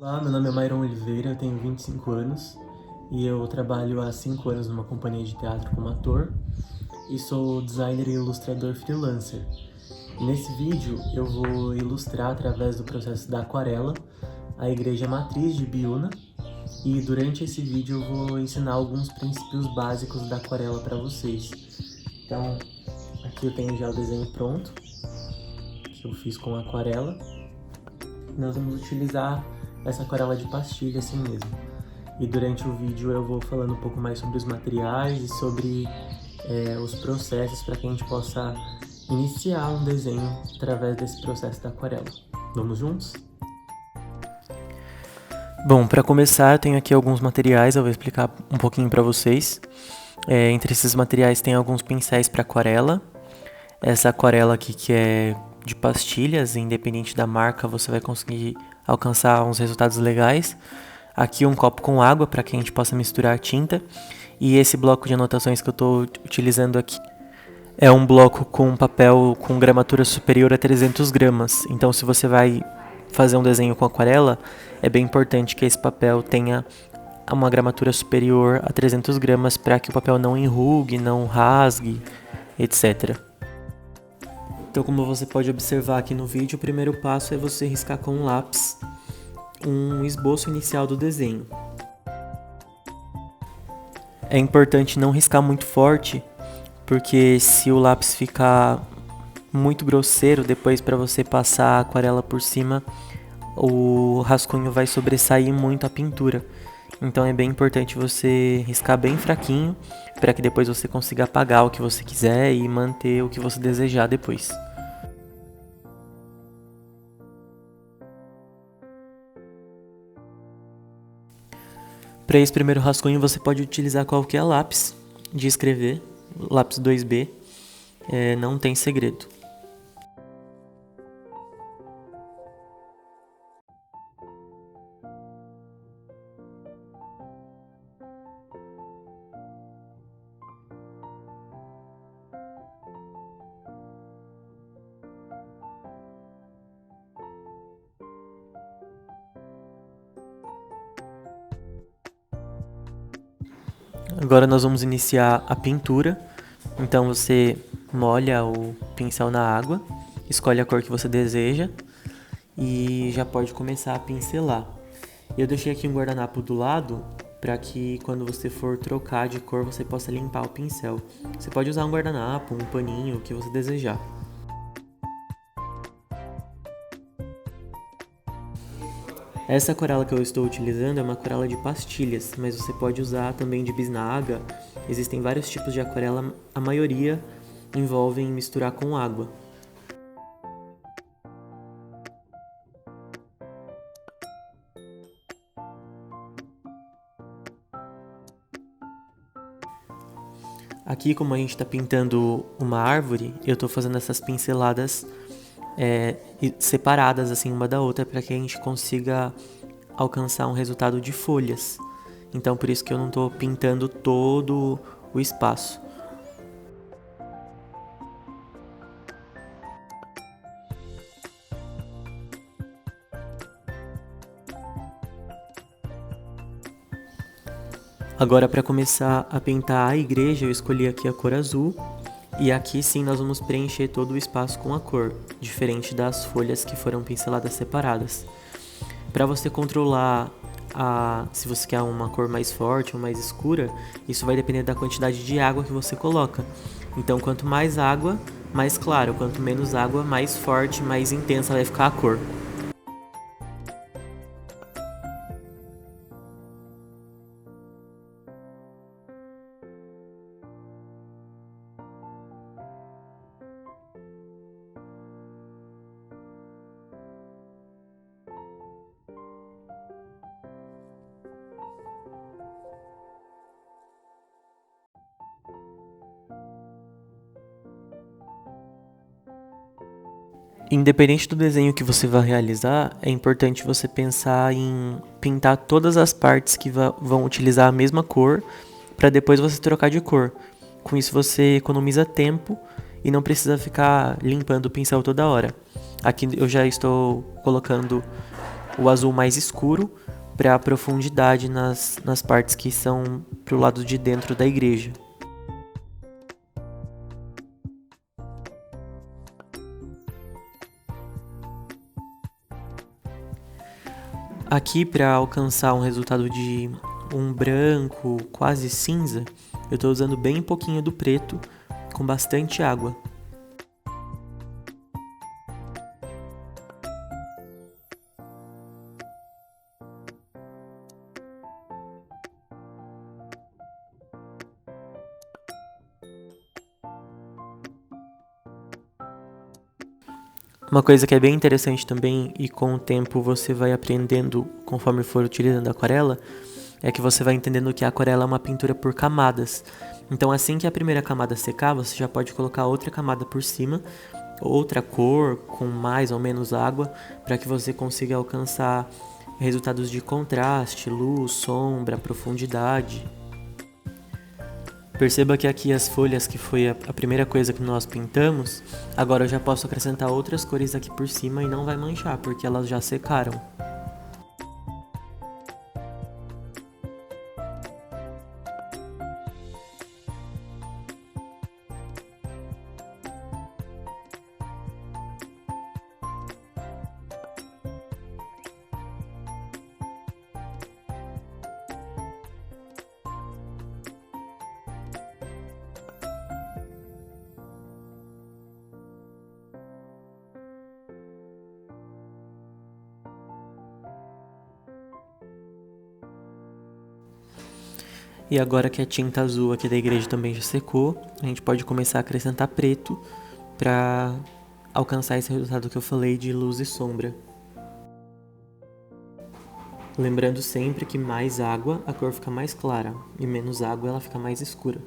Olá, meu nome é Myron Oliveira, eu tenho 25 anos e eu trabalho há 5 anos numa companhia de teatro como ator e sou designer e ilustrador freelancer. Nesse vídeo eu vou ilustrar através do processo da aquarela a igreja matriz de Biúna e durante esse vídeo eu vou ensinar alguns princípios básicos da aquarela para vocês. Então, aqui eu tenho já o desenho pronto, que eu fiz com aquarela. Nós vamos utilizar essa aquarela de pastilha assim mesmo. E durante o vídeo eu vou falando um pouco mais sobre os materiais e sobre os processos para que a gente possa iniciar um desenho através desse processo da aquarela. Vamos juntos? Bom, para começar eu tenho aqui alguns materiais, eu vou explicar um pouquinho para vocês. Entre esses materiais tem alguns pincéis para aquarela. Essa aquarela aqui que é de pastilhas, independente da marca, você vai conseguir alcançar uns resultados legais. Aqui um copo com água para que a gente possa misturar a tinta. E esse bloco de anotações que eu estou utilizando aqui é um bloco com papel com gramatura superior a 300 gramas. Então, se você vai fazer um desenho com aquarela, é bem importante que esse papel tenha uma gramatura superior a 300 gramas para que o papel não enrugue, não rasgue, etc. Então, como você pode observar aqui no vídeo, o primeiro passo é você riscar com um lápis um esboço inicial do desenho. É importante não riscar muito forte, porque se o lápis ficar muito grosseiro, depois para você passar a aquarela por cima, o rascunho vai sobressair muito a pintura. Então é bem importante você riscar bem fraquinho, para que depois você consiga apagar o que você quiser e manter o que você desejar depois. Para esse primeiro rascunho você pode utilizar qualquer lápis de escrever, lápis 2B, não tem segredo. Agora nós vamos iniciar a pintura. Então você molha o pincel na água, escolhe a cor que você deseja e já pode começar a pincelar. Eu deixei aqui um guardanapo do lado para que quando você for trocar de cor você possa limpar o pincel. Você pode usar um guardanapo, um paninho, o que você desejar. Essa aquarela que eu estou utilizando é uma aquarela de pastilhas, mas você pode usar também de bisnaga. Existem vários tipos de aquarela, a maioria envolvem misturar com água. Aqui, como a gente está pintando uma árvore, eu estou fazendo essas pinceladas separadas assim uma da outra para que a gente consiga alcançar um resultado de folhas. Então por isso que eu não estou pintando todo o espaço. Agora, para começar a pintar a igreja, eu escolhi aqui a cor azul. E aqui sim nós vamos preencher todo o espaço com a cor, diferente das folhas que foram pinceladas separadas. Para você controlar se você quer uma cor mais forte ou mais escura, isso vai depender da quantidade de água que você coloca. Então quanto mais água, mais claro, quanto menos água, mais forte, mais intensa vai ficar a cor. Independente do desenho que você vai realizar, é importante você pensar em pintar todas as partes que vão utilizar a mesma cor, para depois você trocar de cor. Com isso você economiza tempo e não precisa ficar limpando o pincel toda hora. Aqui eu já estou colocando o azul mais escuro para a profundidade nas partes que são pro lado de dentro da igreja. Aqui, para alcançar um resultado de um branco quase cinza, eu estou usando bem pouquinho do preto com bastante água. Uma coisa que é bem interessante também, e com o tempo você vai aprendendo conforme for utilizando a aquarela, é que você vai entendendo que a aquarela é uma pintura por camadas. Então assim que a primeira camada secar, você já pode colocar outra camada por cima, outra cor com mais ou menos água, para que você consiga alcançar resultados de contraste, luz, sombra, profundidade. Perceba que aqui as folhas, que foi a primeira coisa que nós pintamos, agora eu já posso acrescentar outras cores aqui por cima e não vai manchar, porque elas já secaram. E agora que a tinta azul aqui da igreja também já secou, a gente pode começar a acrescentar preto para alcançar esse resultado que eu falei de luz e sombra. Lembrando sempre que mais água a cor fica mais clara e menos água ela fica mais escura.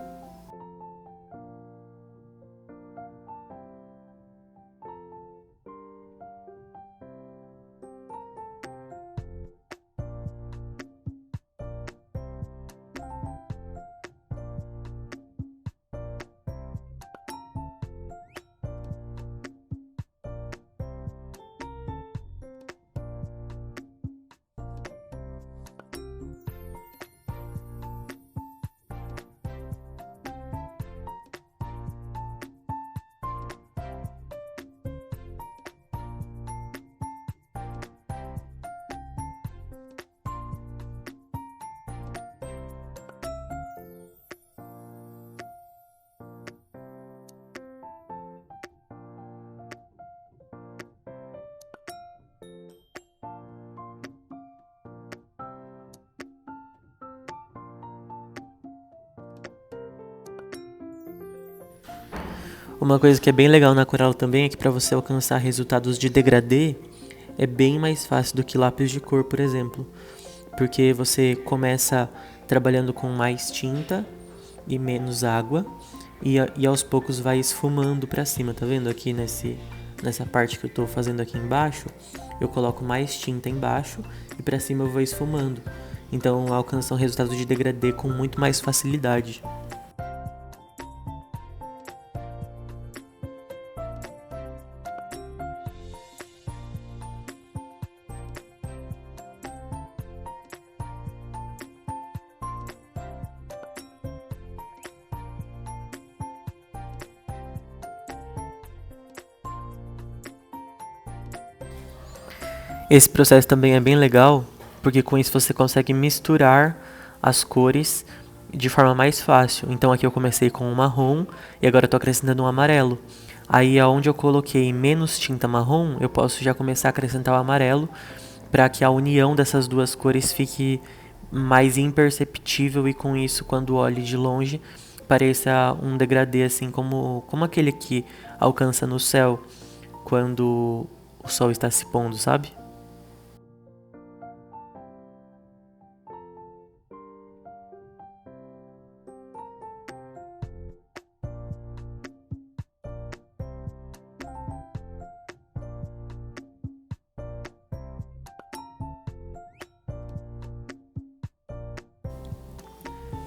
Uma coisa que é bem legal na aquarela também é que para você alcançar resultados de degradê é bem mais fácil do que lápis de cor, por exemplo. Porque você começa trabalhando com mais tinta e menos água e aos poucos vai esfumando para cima, tá vendo? Aqui nessa parte que eu tô fazendo aqui embaixo, eu coloco mais tinta embaixo e para cima eu vou esfumando. Então alcança um resultado de degradê com muito mais facilidade. Esse processo também é bem legal, porque com isso você consegue misturar as cores de forma mais fácil. Então aqui eu comecei com o marrom e agora eu tô acrescentando um amarelo. Aí aonde eu coloquei menos tinta marrom, eu posso já começar a acrescentar o amarelo para que a união dessas duas cores fique mais imperceptível e com isso, quando olhe de longe, pareça um degradê assim como aquele que alcança no céu quando o sol está se pondo, sabe?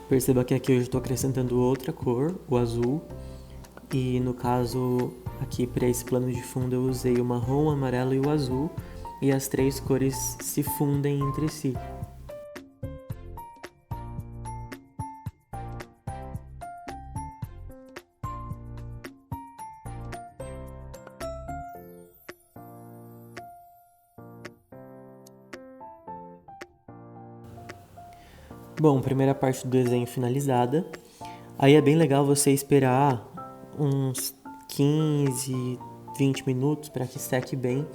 Perceba que aqui eu estou acrescentando outra cor, o azul, e no caso aqui para esse plano de fundo eu usei o marrom, o amarelo e o azul, e as três cores se fundem entre si. Bom, primeira parte do desenho finalizada. Aí é bem legal você esperar uns 15, 20 minutos para que seque bem,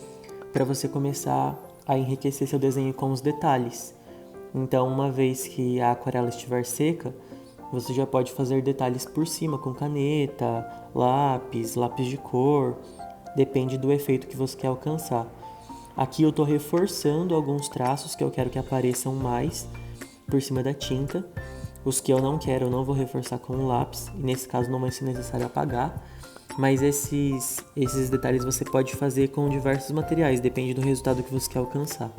para você começar a enriquecer seu desenho com os detalhes. Então, uma vez que a aquarela estiver seca, você já pode fazer detalhes por cima com caneta, lápis de cor, depende do efeito que você quer alcançar. Aqui eu estou reforçando alguns traços que eu quero que apareçam mais por cima da tinta. Os que eu não quero, eu não vou reforçar com o lápis, e nesse caso não vai ser necessário apagar. Mas esses detalhes você pode fazer com diversos materiais, depende do resultado que você quer alcançar.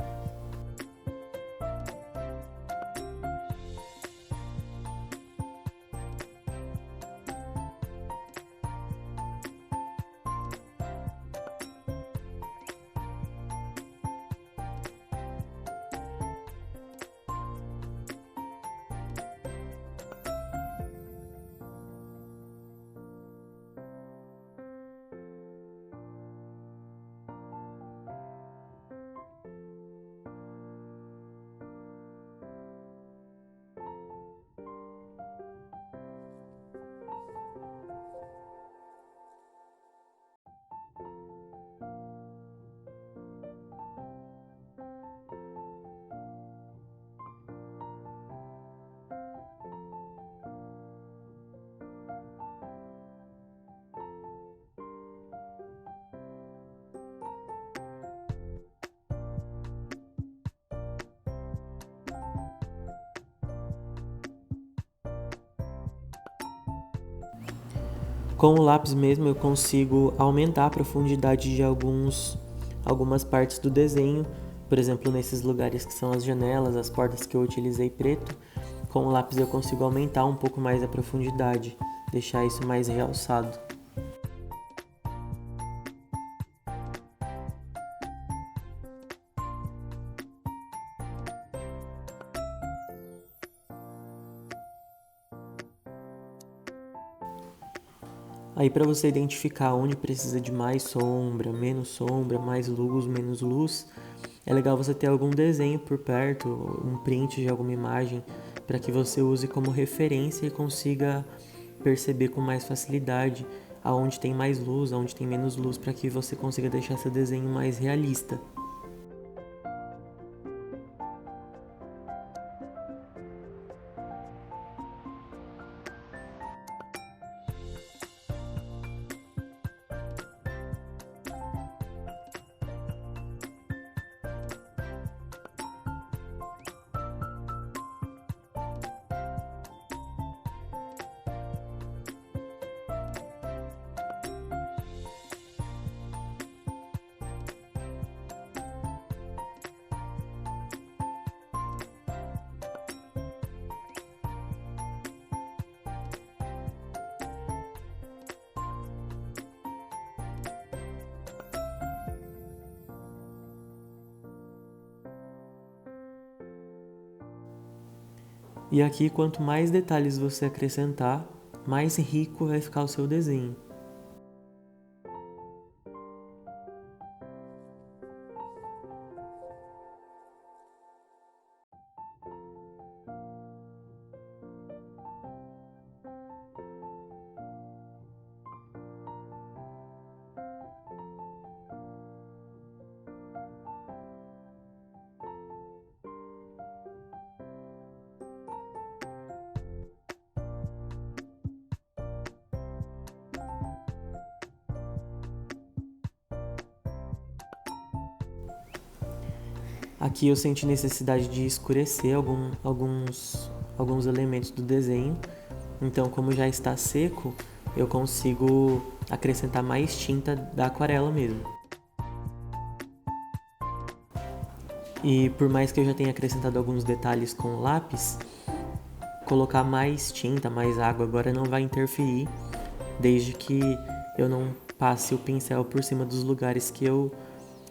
Com o lápis mesmo eu consigo aumentar a profundidade de algumas partes do desenho. Por exemplo, nesses lugares que são as janelas, as portas que eu utilizei preto, com o lápis eu consigo aumentar um pouco mais a profundidade, deixar isso mais realçado. Aí para você identificar onde precisa de mais sombra, mais luz, menos luz, é legal você ter algum desenho por perto, um print de alguma imagem, para que você use como referência e consiga perceber com mais facilidade aonde tem mais luz, aonde tem menos luz, para que você consiga deixar seu desenho mais realista. E aqui, quanto mais detalhes você acrescentar, mais rico vai ficar o seu desenho. Aqui eu senti necessidade de escurecer alguns elementos do desenho. Então, como já está seco, eu consigo acrescentar mais tinta da aquarela mesmo. E por mais que eu já tenha acrescentado alguns detalhes com o lápis, colocar mais tinta, mais água agora não vai interferir, desde que eu não passe o pincel por cima dos lugares que eu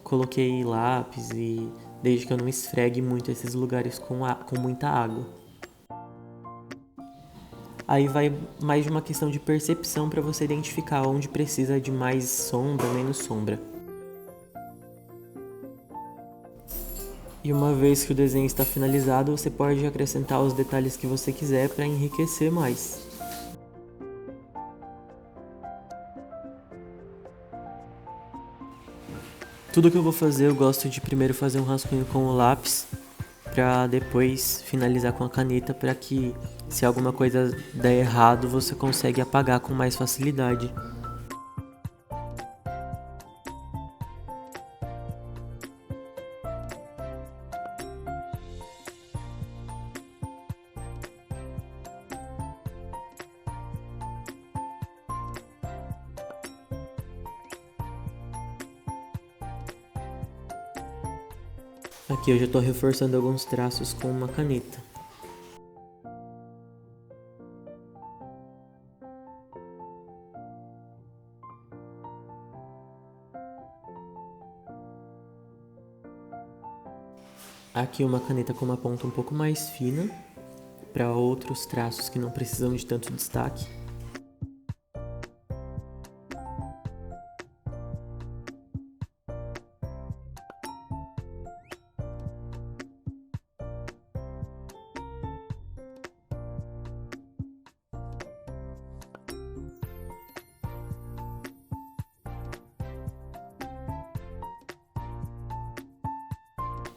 coloquei lápis e desde que eu não esfregue muito esses lugares com muita água. Aí vai mais de uma questão de percepção para você identificar onde precisa de mais sombra, menos sombra. E uma vez que o desenho está finalizado, você pode acrescentar os detalhes que você quiser para enriquecer mais. Tudo que eu vou fazer, eu gosto de primeiro fazer um rascunho com o lápis, para depois finalizar com a caneta, para que se alguma coisa der errado, você consegue apagar com mais facilidade. Aqui eu já estou reforçando alguns traços com uma caneta. Aqui uma caneta com uma ponta um pouco mais fina, para outros traços que não precisam de tanto destaque.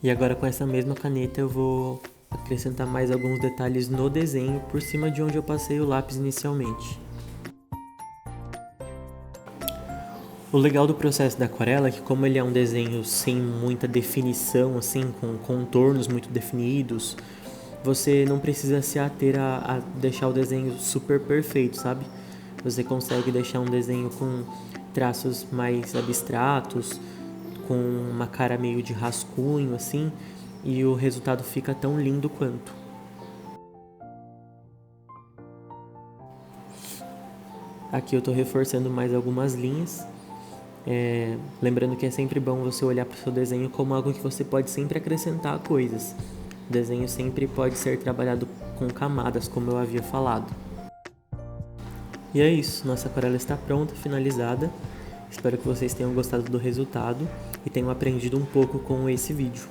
E agora com essa mesma caneta eu vou acrescentar mais alguns detalhes no desenho por cima de onde eu passei o lápis inicialmente. O legal do processo da aquarela é que, como ele é um desenho sem muita definição, assim, com contornos muito definidos, você não precisa se ater a deixar o desenho super perfeito, sabe? Você consegue deixar um desenho com traços mais abstratos, com uma cara meio de rascunho, assim, e o resultado fica tão lindo quanto. Aqui eu estou reforçando mais algumas linhas. Lembrando que é sempre bom você olhar para o seu desenho como algo que você pode sempre acrescentar coisas. O desenho sempre pode ser trabalhado com camadas, como eu havia falado. E é isso, nossa aquarela está pronta, finalizada. Espero que vocês tenham gostado do resultado e tenham aprendido um pouco com esse vídeo.